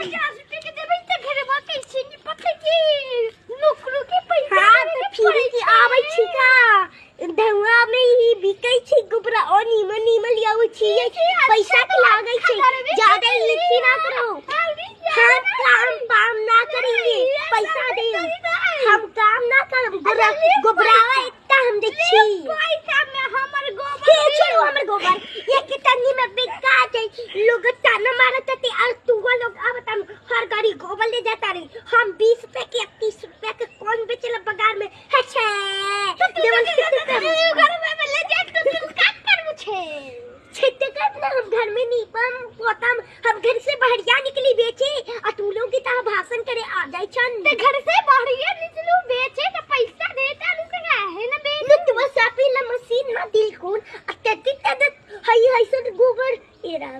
50 रुपए के देबै त घरवा कैसे नि पता की नौकरो के पैसा हां त फिर की आबै छी का धुआ में ही बिकै छी गोबरा ओ नीमन लियाउ छी पैसा के लागै छै ज्यादा लिखी ना करो हां काम ना करेंगे पैसा दे हम काम ना करब गोबरा इतना हम देखी पैसा में हमर गोबर छोड़ो हमर गोबर ये कितनी में बिका जाए लोग ताना मारत थे और तू लोग अब तुम हर गाड़ी गोबर ले जाता रे हम 20 रुपए के 30 रुपए के कौन बेचला बाजार में है छे देवल घर में ले जा तो तू का कर छे छेते करना हम घर में नहीं पम हम घर से बढ़िया निकली बेचे और तू लोग की तरह भाषण करे आ जाए छन ते घर से बढ़िया निकलू बेचे तो पैसा देता लुक है ना बेच तू बस आपी ला मशीन ना दिल कौन अत्यधिक तदत हई हई से गोबर एरा